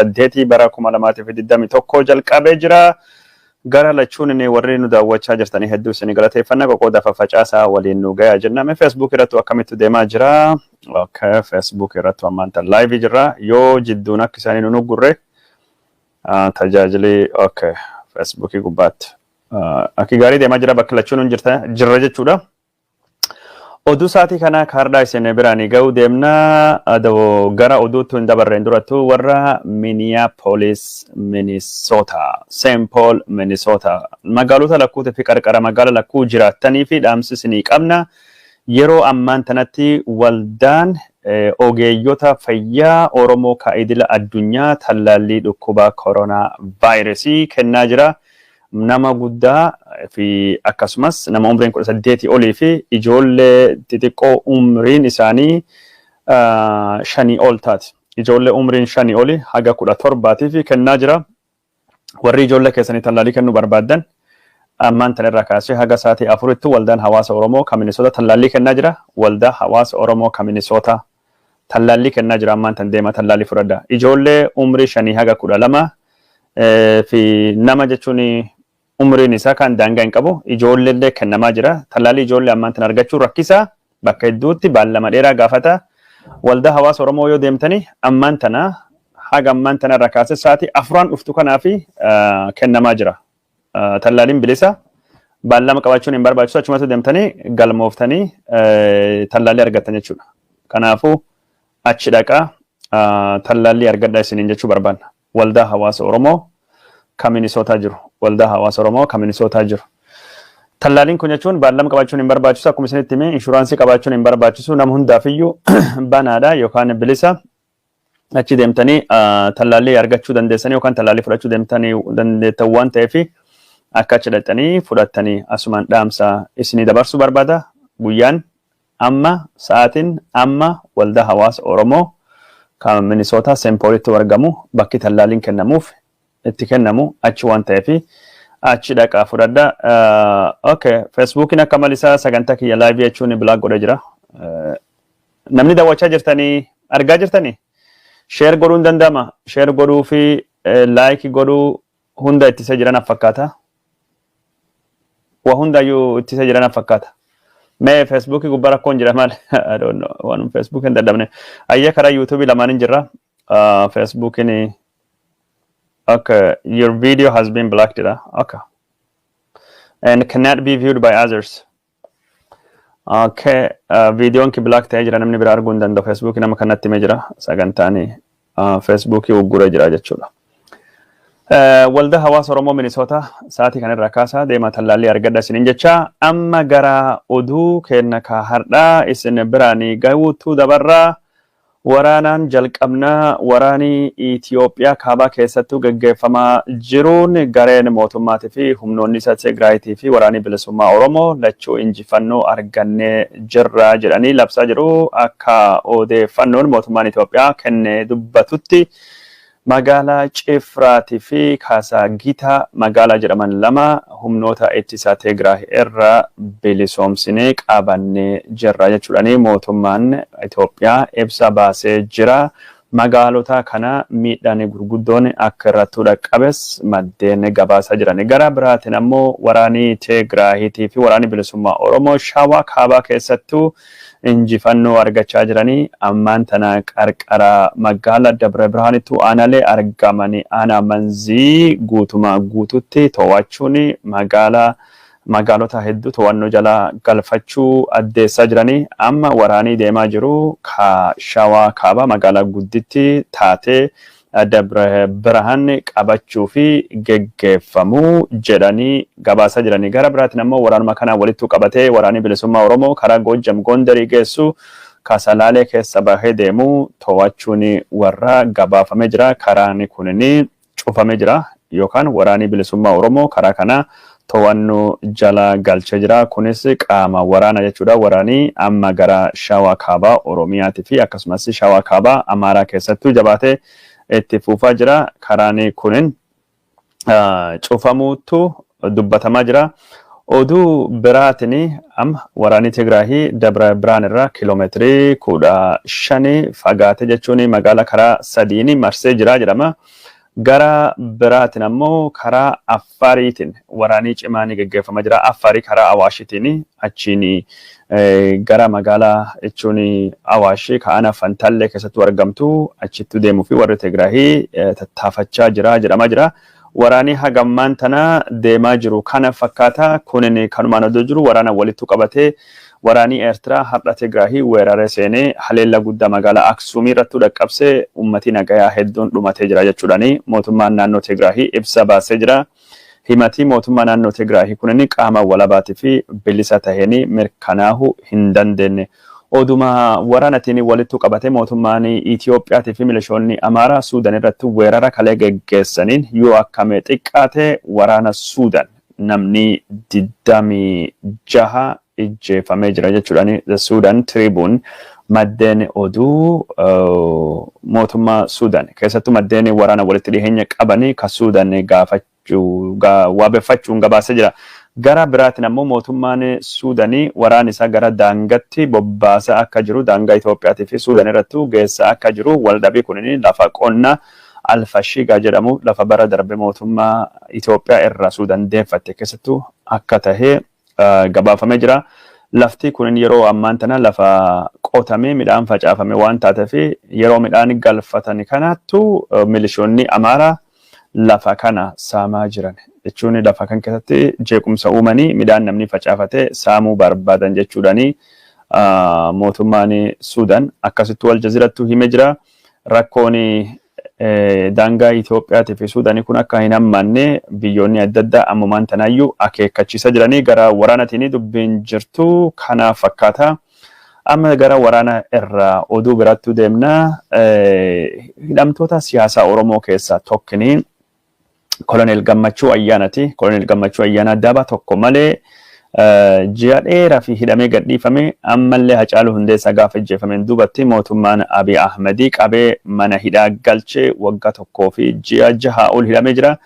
8 bara 2021 jalqabee jira. Gara lachuun inni warri nu daawwachaa jirtanii hedduu isin galateeffannaa qoqqooda facaasaa waliin nu gayaa jennaan. Facebook irratti akkamitti deemaa jira? Okay, Facebook irratti ammaan tan live jira. Yoo jidduun akka isaanii nu gurre tajaajili okay Facebook gubbaatti. Akki gaarii deemaa jira bakka lachuun jirra jechuudha. Oduu saatii kana kaardaa isin biraanii ga'uu deemna gara oduutti hin dabarreen durattu warra Minneapolis, Minnesota, St. Paul, Minnesota magaalota lakkuutii fi qarqara magaala lakkuu jiraattanii fi dhaamsi isinii qabna. Yeroo ammaan tanatti waldaan ogeeyyota fayyaa Oromoo kaa'idila addunyaa tallaallii dhukkuba koronaa vaayirasii kennaa jira. Nama guddaa fi akkasumas nama umriin 18 olii fi ijoollee xixiqqoo umriin isaanii 5 ol taati. Ijoollee umriin 5 olii haga 17 fi kennaa jira. Warri ijoollee keessanii tallaalii kennuu barbaadan ammaan tanirraa kaasee haga sa'aatii 4tti waldaan hawaasa Oromoo kan Minnesota tallaalii kennaa jira. Waldaa hawaasa Oromoo kan Minnesota tallaalii kennaa jira ammaan tan deema tallaalii fudhadha. Ijoollee umrii 5 haga 12 fi nama jechuun umriin isaa kan daangaa hin qabu ijoollee kennamaa jira. Tallaalii ijoollee ammaan tan argachuu rakkisa. Bakka hedduutti baallama dheeraa gaafata. Waldaa hawaasa Oromoo yoo deemtanii ammaan tana haga ammaan tana irraa kaasee sa'aatii 4 dhuftu kanaaf kennamaa jira. Tallaaliin bilisa baallama qabaachuun hin barbaachisu achumatti deemtanii galmooftanii tallaalii argattan jechuudha. Kanaafuu achi dhaqaa tallaalii argadhaa isiniin jechuu barbaanna. Waldaa hawaasa Oromoo kan Minnesota jiru. Waldaa hawaasa Oromoo kan Minnesota jiru. Tallaaliin kun jechuun baallama qabaachuun hin barbaachisu akkuma isinitti hime inshuraansii qabaachuun hin barbaachisu nama hundaafiyyuu banaadha yookaan bilisa achi deemtanii tallaalii argachuu dandeessanii yookaan tallaalii fudhachuu deemtanii dandeettan waan ta'eef akka achi dhaqxanii fudhattanii asumaan dhaamsa isinii dabarsuu barbaada. Guyyaan amma sa'aatiin amma waldaa hawaasa Oromoo kan Minnesota St. Paulitti argamu bakki tallaaliin kennamuuf itti kennamu achi waan ta'eef achi dhaqaa fudhadha. Okay, Facebookiin akka malisaa sagantaa kiyya live jechuun blog godha jira. Namni daawwachaa jirtanii argaa jirtanii share godhuu hin danda'ama. Share godhuu fi like godhuu hunda ittisa jiran fakkaata. Waa hundayyuu ittisa jiran fakkaata. Mee Facebook gubbaa rakkoon jira maal? I don't know. Waan Facebook hin dadhabne. Ayya karaa YouTube lamaan hin jirra. Facebookiin okay, your video has been blocked. Okay. And cannot be viewed by others. Okay, videoon ki block ta'ee jira namni biraa arguu hin danda'u. Facebook nama kanatti himee jira. Sagantaani Facebook uggura jira jechuudha. Waldaa hawaasa Oromoo Minnesota sa'aatii kanarraa kaasaa deemaa tallaalii argadha isiniin jecha amma gara oduu kenna ka hardhaa isin biraanii ga'uutu dabarraa. Waraanaan jalqabnaa waraanii Itoophiyaa kaabaa keessattuu gaggeeffamaa jiruun gareen mootummaatii fi humnoonni isa Tigraayitii fi waraanii bilisummaa Oromoo lachuu injifannoo argannee jirra jedhanii labsaa jiru. Akka odeeffannoon mootummaan Itoophiyaa kenne dubbatutti magaalaa Cifraatii fi Kaasagitaa magaalaa jedhaman lama humnoota ittisaa Tigraay irraa bilisoomsinee qabannee jirra jechuudhaani mootummaan Itoophiyaa ibsa baasee jira. Magaalota kana miidhaan gurguddoon akka irratti dhaqqabes maddeen gabaasaa jiran. Gara biraatiin ammoo waraanii Tigraayitii fi waraanii bilisummaa Oromoo Shawaa kaabaa keessattuu injifannoo argachaa jiranii ammaan tana qarqara magaalaa Dabra Birhaanitti aanalee argamanii aanaa manzii guutumaa guututti to'achuun magaalota hedduu to'annoo jala galfachuu addeessaa jiranii amma waraanii deemaa jiru ka Shawaa kaabaa magaalaa gudditti taatee Dabra Birhaan qabachuu fi geggeeffamuu jedhanii gabaasaa jiranii. Gara biraatiin ammoo waraanuma kana walitti qabatee waraanii bilisummaa Oromoo karaa Goojjam Gondarii geessu Kasalaalee keessa bahee deemu to'achuun warra gabaafamee jira. Karaan kunini cufamee jira yookaan waraanii bilisummaa Oromoo karaa kana to'annoo jala galchee jira. Kunis qaama waraana jechuudha. Waraanii amma gara Shawaa kaabaa Oromiyaatii fi akkasumas Shawaa kaabaa Amaaraa keessattuu jabaatee itti fufaa jira. Karaan kunin cufamuutu dubbatamaa jira. Oduu biraatini amma waraanni Tigraahii Dabra Birhaan irraa kiiloomeetirii 15 fagaate jechuun magaalaa karaa sadiini marsee jira jedhama. Gara biraatiin ammoo karaa Affaariitiin waraanii cimaan gaggeeffamaa jira. Affaarii karaa Awaashitiin achiin gara magaalaa jechuun Awaashii ka'ana Fantaallee keessatti argamtu achitti deemuu fi warri Tigraahii tattaafachaa jira jedhamaa jira. Waraanii hagammaan tana deemaa jiru kana fakkaata kunin kanumaan odoo jiru waraana walitti qabatee waraanii Eertiraa har'a Tigraahii weeraree seenee haleella guddaa magaalaa Aksuumii irratti dhaqqabsee uummatii nagayaa hedduun dhumatee jira jechuudhaani mootummaan naannoo Tigraahii ibsa baasee jira. Himatii mootummaa naannoo Tigraahii kunin qaama walabaatii fi bilisa tahanii mirkanaa'uu hin dandeenye. Oduma waraanatiin walitti qabatee mootummaan Itiyoophiyaatii fi milishoonni Amaaraa Suudaan irratti weerara kalee geggeessaniin yoo akkame xiqqaate waraana Suudaan namni 26 ijjeefamee jira jechuudhaani The Sudan Tribune maddeen oduu mootummaa Suudaan keessattuu maddeen waraana walitti dhiheenya qabanii ka Suudaan waabeffachuun gabaasee jira. Gara biraatiin ammoo mootummaan Suudaanii waraana isaa gara daangatti bobbaasaa akka jiru daangaa Itoophiyaatii fi Suudaan irratti geessaa akka jiru waldhabii kunin lafa qonnaa Alfashigaa jedhamu lafa bara darbe mootummaa Itoophiyaa irraa Suudaan deeffatte keessattuu akka tahee gabaafamee jira. Lafti kunin yeroo ammaan tana lafa qotamee midhaan facaafame waan taateef yeroo midhaan galfatan kanattu milishoonni Amaaraa lafa kana saamaa jiran. Jechuun lafa kan keessatti jeequmsa uumanii midhaan namni facaafatee saamuu barbaadan jechuudhaani mootummaan Suudaan akkasitti wal jazirattu himee jira. Rakkoon daangaa Itoophiyaatii fi Suudaanii kun akka hin hammanne biyyoonni adda addaa ammumaan tanaayyuu akeekkachiisa jiranii gara waraanatiin dubbiin jirtu kana fakkaata. Amma gara waraana irraa oduu biraattu deemna. Hidhamtoota siyaasaa Oromoo keessaa tokkini Kolonel Gammachuu Ayyaanaati. Kolonel Gammachuu Ayyaanaa daba tokko malee ji'a dheeraa fi hidhamee gadhiifame ammallee Hacaaluu Hundeessaa gaafa ajjeefameen duubatti mootummaan Abiy Ahmedii qabee mana hidhaa galchee waggaa tokkoo fi ji'a 6 ol hidhamee jira.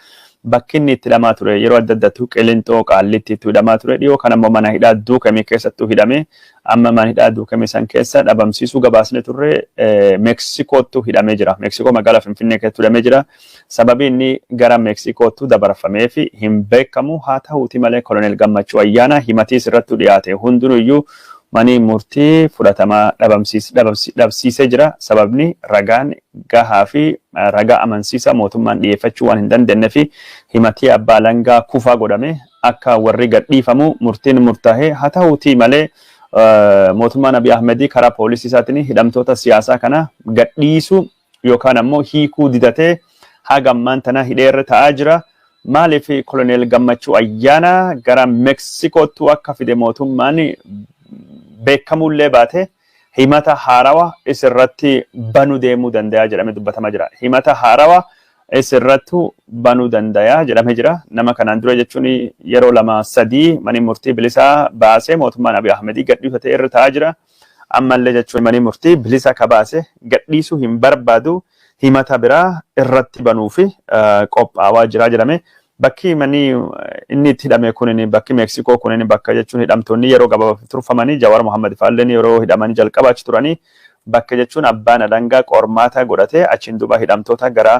Bakki inni itti hidhamaa ture yeroo adda addaatu Qilintoo Qaallitti itti hidhamaa ture dhiyoo kan ammoo mana hidhaa Duukamee keessattuu hidhame amma mana hidhaa Duukamee san keessa dhabamsiisuu gabaasne turre Meeksikootti hidhamee jira. Meeksikoo magaalaa Finfinnee keessatti hidhamee jira. Sababii inni gara Meeksikootti dabarfamee fi hin beekamu haa ta'uuti malee Kolonel Gammachuu Ayyaanaa himatii irratti dhiyaate hundinuyyuu mani murtii fudhatamaa dhabsiisee jira. Sababni ragaan gahaa fi ragaa amansiisa mootummaan dhiyeeffachuu waan hin dandeenye fi himatii abbaa alangaa kufaa godhame akka warri gadhiifamu murtiin murtaa'ee haa ta'uuti malee mootummaan Abiy Ahmedii karaa poolisii isaatiin hidhamtoota siyaasaa kana gadhiisuu yookaan ammoo hiikuu didatee hagammaan tana hidheerra ta'aa jira. Maaliif Kolonel Gammachuu Ayyaanaa gara Meeksikootti akka fide mootummaan beekamullee baate himata haarawaa isirratti banuu deemuu danda'a jedhamee dubbatamaa jira. Himata haarawaa isirratti banuu danda'a jedhamee jira. Nama kanaan dura jechuun yeroo 2-3 mani murtii bilisaa baasee mootummaan Abiy Ahmedii gadhiifatee irra ta'aa jira. Ammallee jechuun mani murtii bilisa ka baase gadhiisuu hin barbaadu himata biraa irratti banuu fi qophaawaa jira jedhame. Bakki mani inni itti hidhame kunin bakki Meeksikoo kunin bakka jechuun hidhamtoonni yeroo gabaabaa turfamanii Jawaar Mohaammed Faalleen yeroo hidhamanii jalqaba achi turanii bakka jechuun abbaan alangaa qormaata godhatee achiin duuba hidhamtoota gara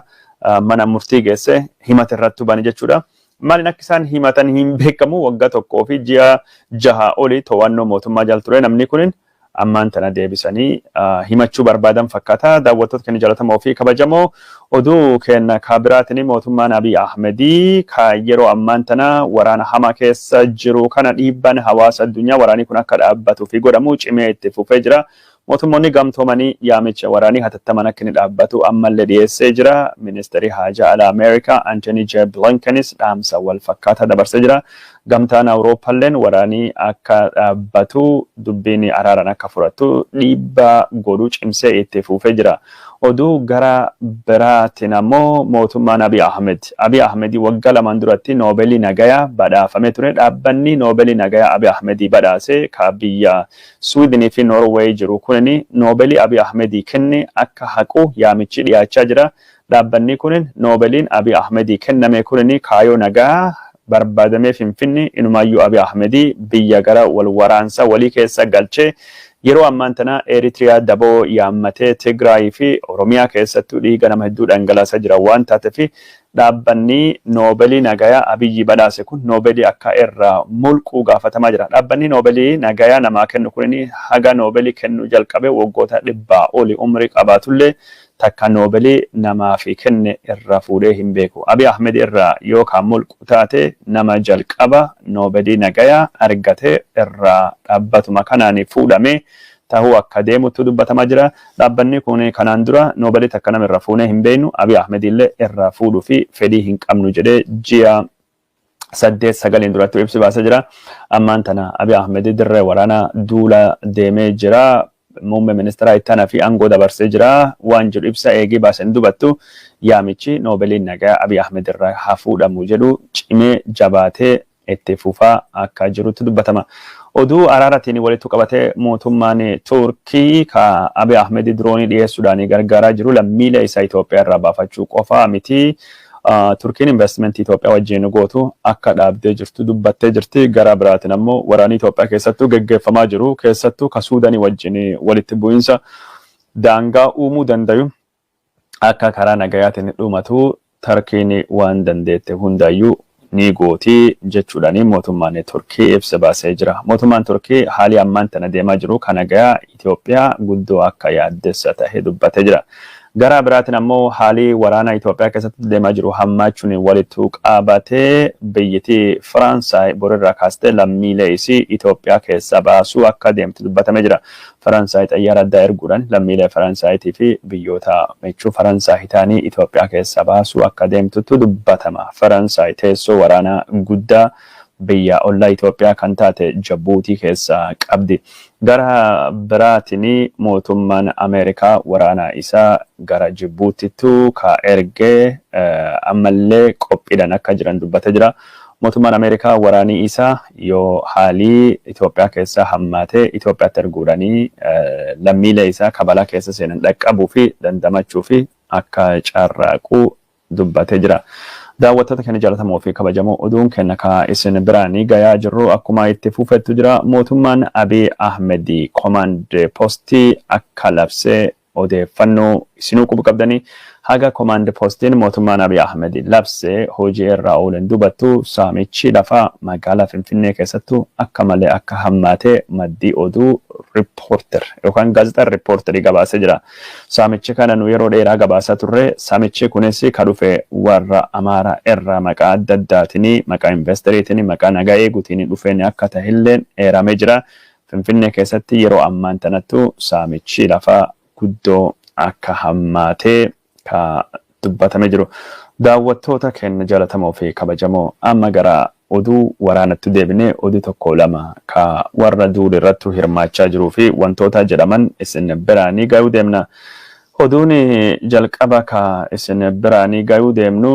mana murtii geesse himata irratti bani jechuudha. Maaliin akka isaan himatan hin beekamu waggaa tokkoo fi ji'a 6 olii to'annoo mootummaa jala ture namni kunin ammaan tana deebisanii himachuu barbaadan fakkaata. Daawwattoota keenya jaalatamoo fi kabajamoo oduu kenna kaabiraatiin mootummaan Abiy Ahmedii ka yeroo ammaan tana waraana hamaa keessa jiru kana dhiibban hawaasa addunyaa waraanii kun akka dhaabbatuu fi godhamu cimee itti fufee jira. Mootummoonni gamtoomanii yaamicha waraanii hatattaman akka inni dhaabbatu ammallee dhiyeessee jira. Ministeerri haajaa alaa Ameerikaa Antony J. Blinkenis dhaamsa wal fakkaataa dabarsee jira. Gamtaan Awurooppaalleen waraanii akka dhaabbatu dubbiin araaraan akka furatu dhiibbaa godhuu cimsee itti fufee jira. Oduu gara biraatiin ammoo mootummaan Abiy Ahmedii waggaa 2 duratti Noobeelii Nagayaa badhaafamee ture. Dhaabbanni Noobeelii Nagayaa Abiy Ahmedii badhaase ka biyya Swiidinii fi Noorweey jiru kunin Noobeelii Abiy Ahmedii kenne akka haqu yaamichi dhiyaachaa jira. Dhaabbanni kunin Noobeeliin Abiy Ahmedii kenname kunin kaayoo nagaa barbadame finfinni inumayyu Abiy Ahmedi biyya gara wal waraansa walii keessa galchee yeroo ammaan tana Eritrea daboo yaammate Tigray fi Oromiyaa keessattuu dhiiga nama hedduu dhangalaasaa jira waan taateef dhaabbanni Noobelii Nagayaa Abiyyi badhaase kun Noobelii akka irraa mulquu gaafatamaa jira. Dhaabbanni Noobelii Nagayaa namaa kennu kun haga Noobelii kennu jalqabe waggoota 100 oli umrii qabaatullee takka Noobelii namaa fi kenne irraa fuudhee hin beeku. Abiy Ahmed irraa yookaan mulqu taate nama jalqaba Noobelii Nagayaa argate irraa dhaabbatuma kanaan fuudhame tahuu akka deemutu dubbatamaa jira. Dhaabbanni kun kanaan dura Noobelii takka nama irraa fuunee hin beeknu Abiy Ahmed illee irraa fuudhuu fi fedhii hin qabnu jedhee ji'a 8-9 duratti ibsi baasee jira. Ammaan tana Abiy Ahmed dirree waraana duula deemee jira. Muummee ministeera ittaanaa fi aangoo dabarsee jira. Waan jedhu ibsa eegii baaseen dubattu yaamichi Noobeliin Nagayaa Abiy Ahmed irraa haa fuudhamu jedhu cimee jabaatee itti fufaa akka jirutti dubbatama. Oduu araaratiin walitti qabatee mootummaan Turkii ka Abiy Ahmed diroonii dhiyeessuudhaan gargaaraa jiru lammiilee isaa Itoophiyaa irraa baafachuu qofa miti. Turkiin investment Itoophiyaa wajjin gootu akka dhaabdee jirtu dubbattee jirti. Gara biraatiin ammoo waraanni Itoophiyaa keessattuu geggeeffamaa jiru keessattuu ka Suudaanii wajjin walitti bu'iinsa daangaa uumuu dandayu akka karaa nagayaatiin dhumatu Turkiin waan dandeette hundayyuu ni gooti jechuudhaan mootummaan Turkii ibsa baasee jira. Mootummaan Turkii haalii ammaan tana deemaa jiru kan nagayaa Itoophiyaa guddoo akka yaaddessa ta'e dubbatee jira. Gara biraatiin ammoo haalii waraana Itoophiyaa keessatti deemaa jiru hammaachuun walitti qabatee biyyattii Faransaay borirraa kaastee lammiilee isii Itoophiyaa keessa baasuu akka deemtu dubbatamee jira. Faransaay xayyaara addaa erguudhaan lammiilee Faransaaytii fi biyyoota mechuu Faransaay ta'anii Itoophiyaa keessa baasuu akka deemtutu dubbatama. Faransaay teessoo waraanaa guddaa biyya ollaa Itoophiyaa kan taate Jabuutii keessa qabdi. Gara biraatiin mootummaan Ameerikaa waraana isaa gara Jibuutiitu ka ergee ammallee qophiidhaan akka jiran dubbatee jira. Mootummaan Ameerikaa waraanii isaa yoo haalii Itoophiyaa keessa hammaatee Itoophiyaatti erguudhaanii lammiilee isaa kabalaa keessa seenan dhaqqabuu fi dandamachuu fi akka carraaquu dubbatee jira. Daawwattoota keenya jaallatamoo fi kabajamoo oduun kenna ka isin biraanii gayaa jirru akkuma itti fufettu jira. Mootummaan Abiy Ahmed command postii akka labsee odeeffannoo isinuu quba qabdanii haga command postiin mootummaan Abiy Ahmed labsee hojii irraa oolan dubattu saamichi lafaa magaalaa Finfinnee keessattuu akka malee akka hammaatee maddii oduu reporter yookaan gaazexaan reporterii gabaasee jira. Saamichi kana nu yeroo dheeraa gabaasaa turre. Saamichi kunis ka dhufe warra Amaaraa irraa maqaa adda addaatiin maqaa investeriitiin maqaa nagaa eeguutiin dhufeen akka ta'ellee eeramee jira. Finfinnee keessatti yeroo ammaan tanattu saamichi lafaa guddoo akka hammaatee ka dubbatamee jiru. Daawwattoota keenya jaallatamoo fi kabajamoo amma gara oduu waraanatti deebinee oduu tokko lama ka warra duula irratti hirmaachaa jiruu fi wantoota jedhaman isin biraanii gayuu deemna. Oduun jalqaba ka isin biraanii gayuu deemnu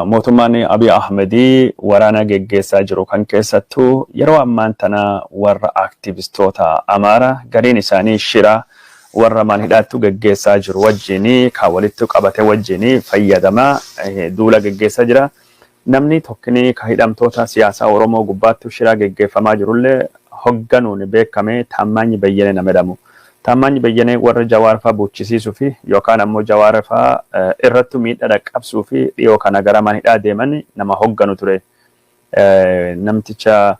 mootummaan Abiy Ahmed waraana geggeessaa jiru kan keessattuu yeroo ammaan tana warra aktivistoota Amaaraa gariin isaanii shira warra manhidhaattu geggeessaa jiru wajjin ka walitti qabate wajjin fayyadamaa duula geggeessaa jira. Namni tokkini ka hidhamtoota siyaasaa Oromoo gubbaatti shira geggeeffamaa jirullee hogganuun beekame Taammanyi Bayyanee nama jedhamu. Taammanyi Bayyanee warra Jawaar fa'aa buuchisiisuu fi yookaan ammoo Jawaar fa'aa irratti miidhaa dhaqqabsuu fi dhiyoo kana gara manhidhaa deeman nama hogganu ture. Namticha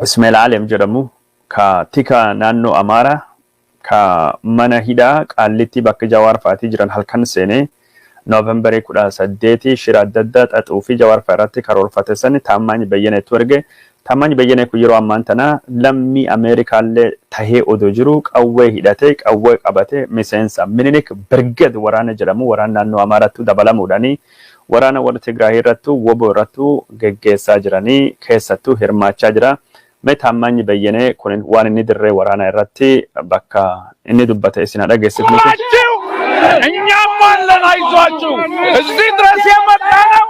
Ismail Alem jedhamu ka tika naannoo Amaaraa ka mana hidhaa Qaallitti bakka Jawaar fa'aatii jiran halkan seenee Noovembarii 18 shira adda addaa xaxuu fi Jawaar fa'aa irratti karoorfate san Taammanyi Bayyaneetu erge. Taammanyi Bayyanee kun yeroo ammaan tana lammii Ameerikaallee tahee odoo jiru qawwee hidhatee qawwee qabatee miseensa Minilik Birged waraana jedhamu waraana naannoo Amaaraatti dabalamuudhaanii waraana warra Tigraay irratti woboo irratti geggeessaa jiranii keessattuu hirmaachaa jira. Taammanyi Bayyanee kun waan inni dirree waraana irratti bakka inni dubbate isin dhageessifnu. እኛም አለን አይዟችሁ እዚህ ድረስ የመጣነው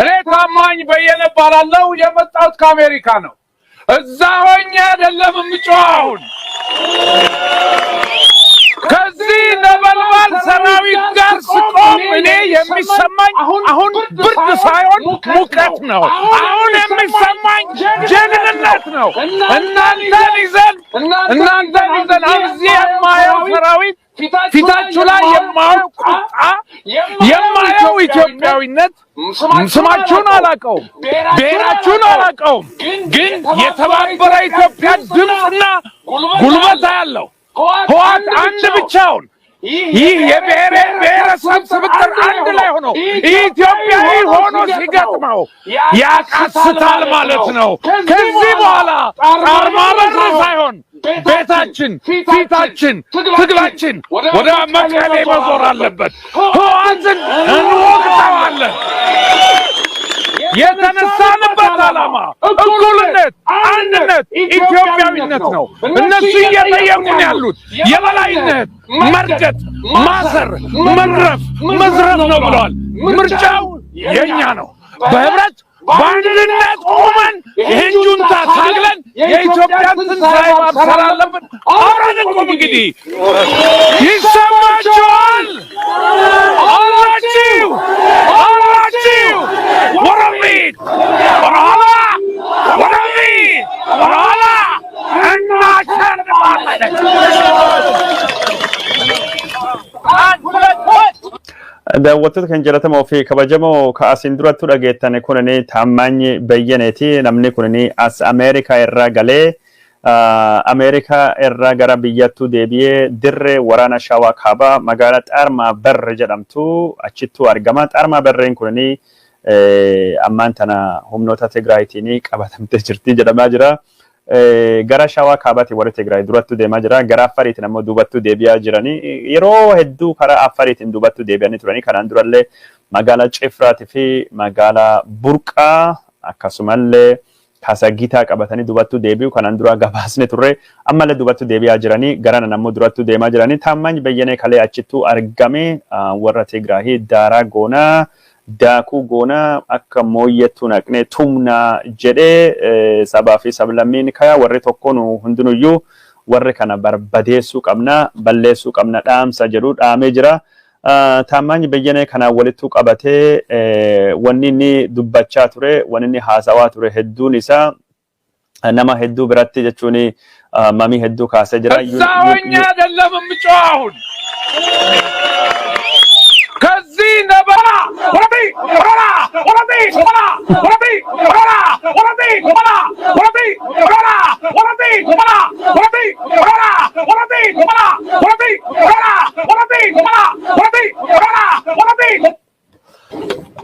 እኔ ታማኝ በየነ እባላለሁ የመጣሁት ከአሜሪካ ነው እዛ ሆኜ አይደለም የምጮኸው ከዚህ ነበልባል ሰራዊት ጋር የሚሰማኝ አሁን ብርድ ሳይሆን ሙቀት ነው። አሁን የሚሰማኝ ጀግንነት ነው። እናንተን ይዘን እዚህ የማየው ሰራዊት ፊታችሁ ላይ የማየው ቁጣ የማየው ኢትዮጵያዊነት ስማችሁን አላውቀውም፣ ብሔራችሁን አላውቀውም፣ ግን የተባበረ ኢትዮጵያ ድምፅና ጉልበት ያለው ህወሓት አንድ ብቻውን ይህ የብሔረሰብ ስብጥር አንድ ላይ ሆኖ ኢትዮጵያዊ ሆኖ ሲገጥመው ያቃስታል ማለት ነው። ከዚህ በኋላ ጣርማ በር ሳይሆን ቤታችን፣ ፊታችን፣ ትግላችን ወደ መቀሌ መዞር አለበት። ህወሓትን እንወቅተዋለን። የተነሳንበት ዓላማ እኩልነት፣ አንድነት፣ ኢትዮጵያዊነት ነው። እነሱ እየጠየቁን ያሉት የበላይነት፣ መርገጥ፣ ማሰር፣ መግረፍ፣ መዝረፍ ነው ብለዋል። ምርጫው የኛ ነው። በህብረት በአንድነት ቆመን ይህን ጁንታ ታግለን የኢትዮጵያን ትንሣኤ ማብሰር አለብን። አብረን እንቁም። እንግዲህ ይሰማችኋል አላችሁ ወረፊት ወረኋላ ወረፊት ወረኋላ እናሸንፋለን። daawwattoota kan jalatamoo fi kabajamoo ka'asiin durattu dhageettane kunini Taammaany Bayyaneeti. Namni kunini as Ameerikaa irraa galee Ameerikaa irraa gara biyyattuu deebi'ee dirree waraana Shawaa Kaabaa magaalaa Xaarmaa Barre jedhamtu achittuu argama. Xaarmaa Barreen kunini ammaan tana humnoota Tigraayitiin qabatamtee jirti jedhamaa jira. Gara Shawaa Kaabaatti warra Tigraay durattu deemaa jira. Gara Affariitiin ammoo duubattu deebi'aa jiranii. Yeroo hedduu karaa Affariitiin duubattu deebi'anii turanii. Kanaan durallee magaalaa Cifraatii fi magaalaa Burqaa akkasumallee Kasagitaa qabatanii duubattu deebi'u. Kanaan dura gabaasne turre ammallee duubattu deebi'aa jiranii. Garaan ammoo durattu deemaa jiranii. Taammaany Bayyanee kalee achittuu argame warra Tigraay daaraa goonaa daakuu goonaa akka mooyyettuu naqnee tumnaa jedhee sabaa fi sablammiin kaya warri tokkoon hundinuyyuu warri kana barbadeessuu qabna, balleessuu qabna dhaamsa jedhu dhaamee jira. Taammaany Bayyanee kanaan walittuu qabatee wanni inni dubbachaa ture, wanni inni haasawaa ture hedduun isaa nama hedduu biratti jechuun mamii hedduu kaasee jira. እዛውኛ አይደለም የምጮኸውን ከዚህ ነበራ ወረዲ ወረራ ወረዲ ወረራ ወረዲ ወረራ ወረዲ ወረራ ወረዲ ወረራ ወረዲ ወረራ ወረዲ ወረራ ወረዲ ወረራ ወረዲ ወረራ ወረዲ ወረራ ወረዲ ወረራ ወረዲ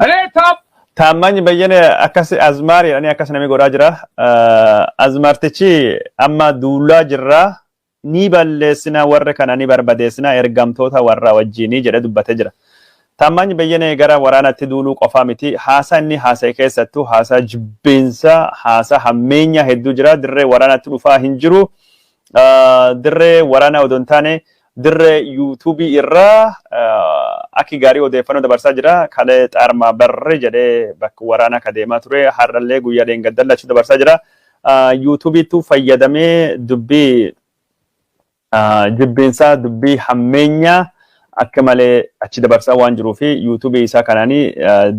እኔ Taammaany Bayyanee akkas azmaari ani akkas namni godhaa jira. Azmaartichi amma duulaa jirra ni balleessina warra kana ni barbadeessina ergamtoota warra wajjinii jedhe dubbatee jira. Taammaany Bayyanee gara waraanatti duuluu qofaa miti. Haasaa inni haasa'e keessattuu haasaa jibbeensa, haasaa hammeenya hedduu jira. Dirree waraanatti dhufaa hin jiru. Dirree waraana odoo hin taane dirree yuutuubii irraa akki gaarii odeeffannoo dabarsaa jira. Kalee Xaarmaa Barre jedhee bakka waraana ka deemaa ture. Har'allee guyyaa dheengaddallachuu dabarsaa jira. Yuutuubiitu fayyadamee dubbii jibbeensaa, dubbii hammeenyaa akka malee achi dabarsaa waan jiruufi yuutuubii isaa kanaanii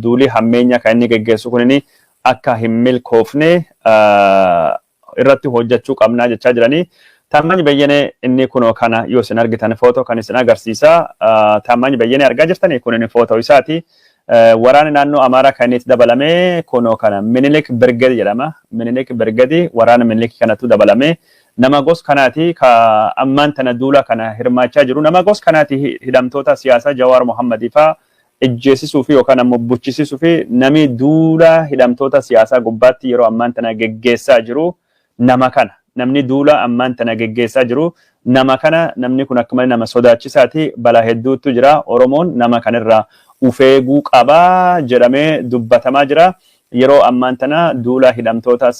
duulii hammeenyaa kan inni geggeessu kunini akka hin milkoofne irratti hojjechuu qabnaa jechaa jiranii. Taammaany Bayyanee inni kunoo kana yoo isin argitan footoo kan isin agarsiisa. Taammaany Bayyanee argaa jirtanii kun inni footoo isaati. Waraana naannoo Amaaraa kan inni dabalamee kunoo kana Minilik Birgedi jedhama. Minilik Birgedi waraana Minilik kanatu dabalamee nama gos kanaati ka ammaan tana duula kana hirmaachaa jiru. Nama gos kanaati hidhamtoota siyaasaa Jawaar Mohammadii faa ejjeesisuu fi yookaan ammoo buchisisuu fi namni duula hidhamtoota siyaasaa gubbaatti yeroo ammaan tana geggeessaa jiru nama kana. Namni duula ammaan tana geggeessaa jiru nama kana. Namni kun akka malee nama sodaachisaati. Balaa hedduutu jira. Oromoon nama kanarraa ufeeguu qabaa jedhamee dubbatamaa jira. Yeroo ammaan tana duula hidhamtoota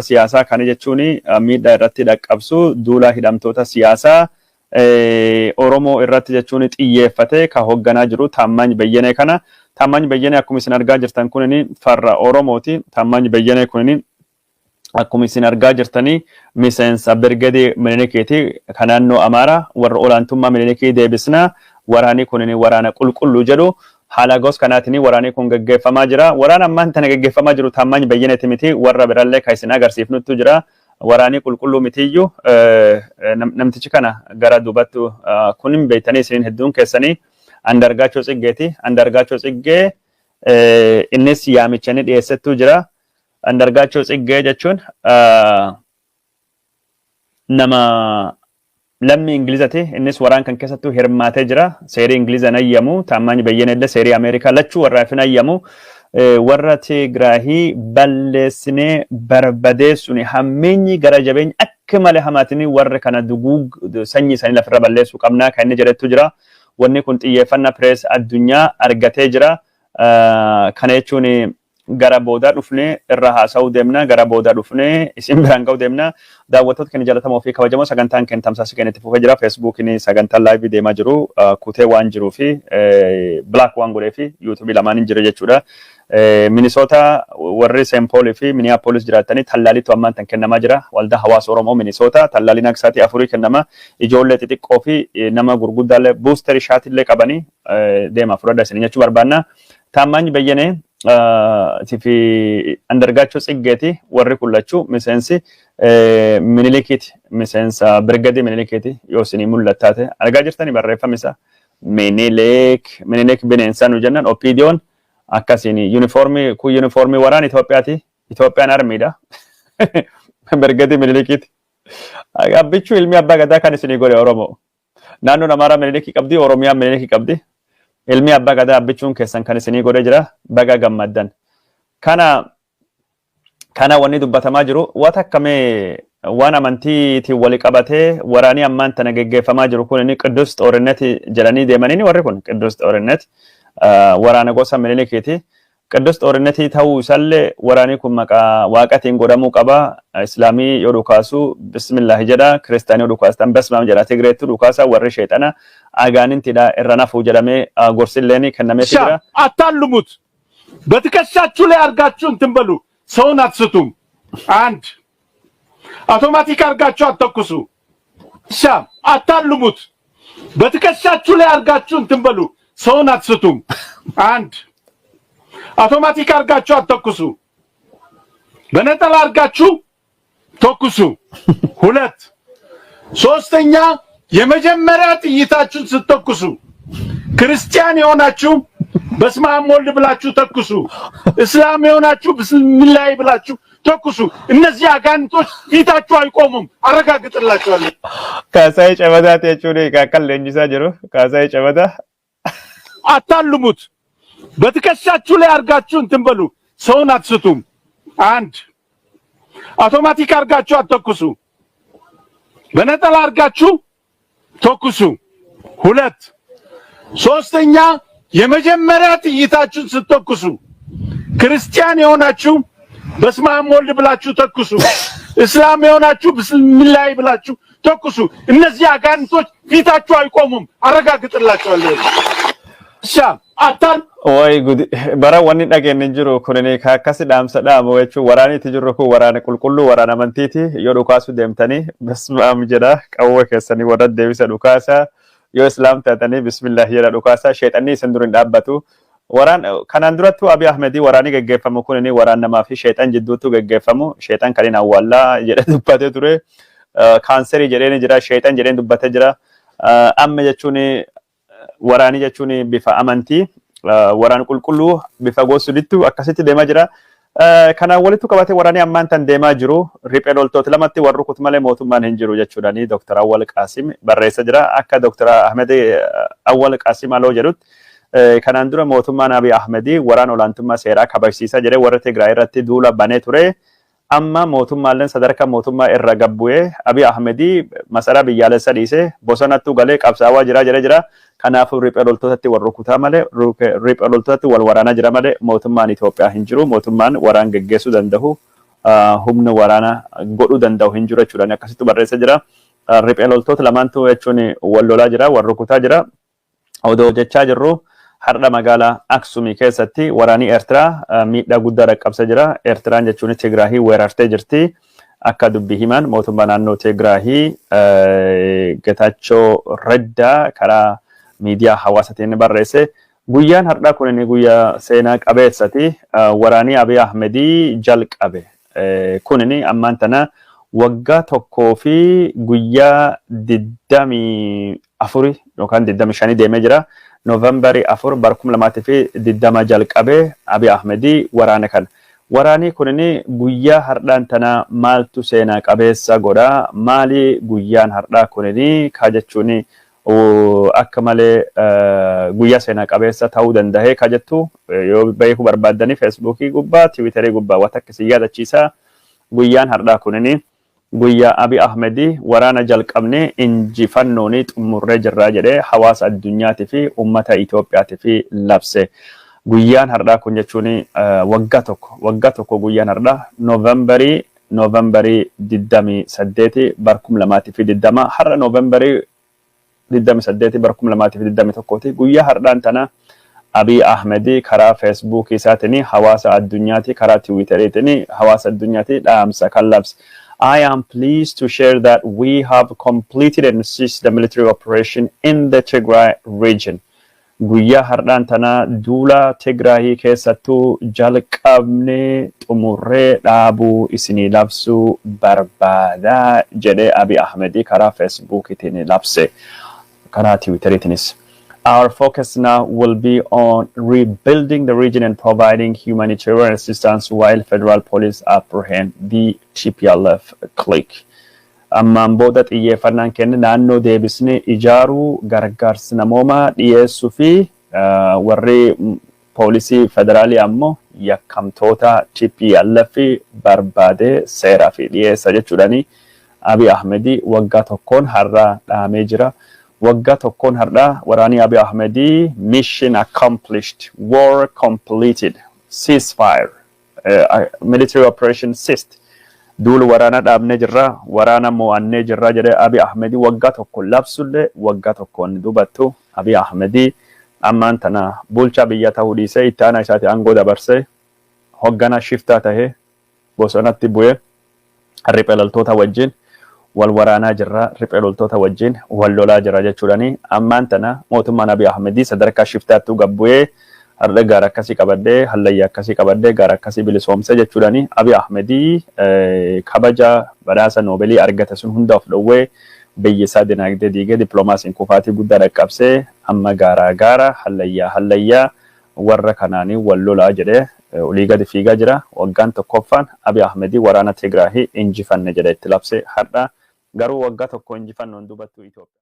siyaasaa kana jechuun miidhaa irratti dhaqqabsu duula hidhamtoota siyaasaa Oromoo irratti jechuun xiyyeeffatee ka hoogganaa jiru Taammaany Bayyanee kana. Taammaany Bayyanee akkuma isin argaa jirtan kunini farra Oromooti. Taammaany Bayyanee kunini akkuma isin argaa jirtanii miseensa Birgedii Minilikiiti kan naannoo Amaaraa warra olaantummaa Minilikii deebisnaa waraani kunini waraana qulqullu jedhu haala gos kanaatini waraani kun gaggeeffamaa jira waraana ammaan tana gaggeeffamaa jiru taammanyi bayyanati miti warra birallee kaisin agarsiifnuttu jira waraani qulqullu mitiyyu namtichi kana gara dubattu kunin beeytanii isin hedduun keessanii andargaachoo Tsiggeeti andargaachoo Tsiggee innis yaamichanii dhiyeessattu jira andargaachoo Tsiggee jechuun nama lammii Ingilizati innis waraan kan keessattuu hirmaatee jira seerii Ingiliza nayyamu taammanyi bayyanellee seerii Ameerikaa lachuu warraa fi nayyamu warra Tigraahii balleessinee barbadeessuun hammeenyi gara jabeenya akka malee hamaatini warra kana duguug sanyii isaanii lafirra balleessuu qabnaa kan inni jedhettu jira wanni kun xiyyeeffannaa pirees addunyaa argatee jira kana jechuun gara boodaa dhufnee irra haasa'uu deemna gara boodaa dhufnee isin biraan ga'uu deemna daawwattoota keenya jaalatamoo fi kabajamoo sagantaan keenya tamsaasa keenyatti fufee jira feesbuukiin sagantaan laayivii deemaa jiru kutee waan jiruu fi black waan godhee fi yuutuubii lamaaniin jira jechuudha. Minisoota warri Seenpoolii fi Miniyaapolis jiraatanii tallaaliitu ammaan tan kennamaa jira waldaa hawaasa Oromoo Minisoota tallaaliin aksaatii afurii kennama ijoollee xixiqqoo fi nama gurguddaallee buusterii shaatillee qabanii deema fudhadha isin jechuu barbaanna taammanyi bayyanee tifi andargaachoo Tsiggeeti warri kullachuu miseensi Minilikiti miseensa Birgadii Minilikiti yoo isinii mul'attaate argaa jirtanii barreeffamisa Minilik bineensaa nu jennan Opiidiyoon akkasiin uniformii waraan Itoophiyaati Itoophiyaan armiidha Birgadii Minilikiti abbichuu ilmi abbaa gadaa kan isinii godhe Oromoo naannoon Amaaraa Minilikii qabdi Oromiyaan Minilikii qabdi ilmi abbaa gadaa abbichuun keessan kan isinii godhe jira baga gammaddan kana wanni dubbatamaa jiru wata akkamee waan amantiitiin wali qabatee waraanii ammaan tana geggeeffamaa jiru kun inni Qidduus Xoorinnet jedhanii deemanii warri kun Qidduus Xoorinnet waraana gosa Minilikiiti Qidduus Xoorinnet ta'uu isaallee waraanii kun maqaa waaqatiin godhamuu qaba islaamii yoo dhukaasu bismillah jedha kiristaanii yoo dhukaastan basmaam jedha Tigreetti dhukaasa warri sheexana agaanintiidha irra nafuu jedhamee gorsilleen kennameefii jira አታልሙት በትከሻችሁ ላይ አርጋችሁ እንትን በሉ ሰውን አትስቱም አንድ አውቶማቲክ አርጋችሁ አትተኩሱ አታልሙት በትከሻችሁ ላይ አርጋችሁ እንትን በሉ ሰውን አትስቱም አንድ አውቶማቲክ አርጋችሁ አትተኩሱ በነጠላ አርጋችሁ ተኩሱ ሁለት ሶስተኛ የመጀመሪያ ጥይታችሁን ስትተኩሱ ክርስቲያን የሆናችሁ በስመ አብ ወልድ ብላችሁ ተኩሱ እስላም የሆናችሁ ብስሚላህ ብላችሁ ተኩሱ እነዚህ አጋንንቶች ፊታችሁ አይቆሙም አረጋግጥላችኋለሁ ካሳይ ጨበዳት የቹኔ ካከል ለንጂሳ ጅሩ ካሳይ ጨበዳ አታልሙት በትከሻችሁ ላይ አርጋችሁ እንትን በሉ ሰውን አትስቱም አንድ አውቶማቲክ አርጋችሁ አትተኩሱ በነጠላ አርጋችሁ ተኩሱ ሁለት ሶስተኛ የመጀመሪያ ጥይታችሁን ስትተኩሱ ክርስቲያን የሆናችሁ በስመ አብ ወልድ ብላችሁ ተኩሱ እስላም የሆናችሁ ብስሚላህ ብላችሁ ተኩሱ እነዚህ አጋንንቶች ፊታችሁ አይቆሙም አረጋግጥላችኋለሁ አታል ወይ ጉድ bara wanni dhageen jiru kunni kaakasi dhaamsa dhaamo jechuun waraaniiti jiru kun waraana qulqulluu waraana amantiiti yoo dhukaasu deemtanii bismaam jedha qawwa keessanii warra deebisa dhukaasa yoo islaam taatanii bismillah jedha dhukaasa sheexanni isin durin dhaabbatu waraan kanaan durattu Abiy Ahmedii waraani geggeeffamu kunni waraan namaa fi sheexan jidduutu geggeeffamu sheexan kaniin awwaallaa jedha dubbatee ture kaanserii jedheen jira sheexan jedheen dubbatee jira amma jechuun waraani jechuun bifa amantii waraan qulqulluu bifa gosuudittu akkasitti deemaa jira kanaan walitti qabatee waraanii ammaan tan deemaa jiru riphee loltoota lamatti warri kut malee mootummaan hin jiru jechuudhaani Dr. Awwal Qaasim barreessa jira akka Dr. Ahmed Awwal Qaasim aloo jedhutti kanaan dura mootummaan Abiy Ahmedii waraan olaantummaa seeraa kabachiisaa jedhee warra Tigraay irratti duula banee ture amma mootummaaleen sadarkaa mootummaa irra gabbu'ee Abiy Ahmedii masaraa biyyaalessa dhiisee bosonattuu galee qabsaawaa jira kanaafuu riphee loltootatti wal rukutaa malee riphee loltootatti wal waraanaa jira malee mootummaan Itoophiyaa hin jiru mootummaan waraan geggeessuu danda'u humna waraana godhuu danda'u hin jiru jechuudhaan akkasitti barreessa jira riphee loltoota lamaantu jechuun wal lolaa jira wal rukutaa jira odoo jechaa jirru har'a magaalaa Aksumii keessatti waraanii Eertiraa miidhaa guddaa dhaqqabsa jira Eertiraan jechuun Tigraahii weerartee jirti akka dubbii himan mootummaa naannoo Tigraahii Getaachoo Reddaa karaa miidiyaa hawaasatiin barreesse guyyaan har'aa kun inni guyyaa seenaa qabeessati waraanii Abiy Ahmedii jalqabe kun inni ammaan tana waggaa tokkoo fi guyyaa 24 yookaan 25 deemee jira. Novembarii 4 bara 2020 jalqabe Abiy Ahmedii waraana kana. Waraanii kunini guyyaa hardhaan tana maaltu seenaa qabeessa godha maali guyyaan hardhaa kunini kajechuuni akka malee guyyaa seenaa qabeessa ta'uu danda'e kajettu yoo beeku barbaadani Facebookii gubbaa Twitterii gubbaa waan akkasii yaadachiisa guyyaan hardhaa kunini guyyaa Abiy Ahmedii waraana jalqabne injifannooni xumurree jirra jedhee hawaasa addunyaati fi ummata Itoophiyaati fi labse. Guyyaan hardhaa kun jechuun waggaa tokko guyyaan hardhaa Novembarii 28 bara 2020 har'a Novembarii 28 bara 2021 guyyaa hardhaan tana Abiy Ahmedii karaa Facebook isaatiin hawaasa addunyaati karaa Twitteriitiin hawaasa addunyaati dhaamsa kan labse. I am pleased to share that we have completed and ceased the military operation in the Tigray region. Guyyaa hardhaan tana duula Tigraayii keessattuu jalqabne xumurree dhaabuu isinii labsuu barbaadaa jedhee Abiy Ahmedii karaa Facebookiitiin labse karaa Twitteriitiinis. Our focus now will be on rebuilding the region and providing humanitarian assistance while federal police apprehend the TPLF clique. Ammaan booda xiyyeeffannaan kenna naannoo deebisnee ijaaruu gargaarsa namoomaa dhiyeessuu fi warri poolisii federaalii ammoo yakkamtoota TPLF barbaadee seeraa fi dhiyeessa jechuudhaani Abiy Ahmedii waggaa tokkoon har'aa dhaamee jira. Waggaa tokkoon har'aa waraanii Abiy Ahmedii mission accomplished, war completed, ceasefire, military operation ceased. Duul waraana dhaabnee jirra, waraana mo'annee jirra jedhee Abiy Ahmedii waggaa tokko labsullee waggaa tokkoon dubattu Abiy Ahmedii ammaan tana bulchaa biyya ta'uu dhiisee itti aanaa isaati aangoo dabarsee hoogganaa shiftaa tahee bosonatti bu'ee riphee loltoota wajjin wal waraanaa jirra riphee loltoota wajjin wal lolaa jira jechuudhaani ammaan tana mootummaan Abiy Ahmedii sadarkaa shiftaatti gabbu'ee har'a gaara akkasii qabadee hallayyaa akkasii qabadee gaara akkasii bilisoomse jechuudhaani Abiy Ahmedii kabaja badhaasa Noobeelii argate sun hunda of dhowwee biyya isaa dinagdee diigee dippiloomaasiin kufaatii guddaa dhaqqabsee amma gaara hallayyaa warra kanaanii wal lolaa jedhee olii gadi fiigaa jira. Waggaan tokkoffaan Abiy Ahmedii waraana Tigraayii injifanne jedhee itti labse har'a garuu waggaa tokko injifannoon dubattu Itoophiyaa.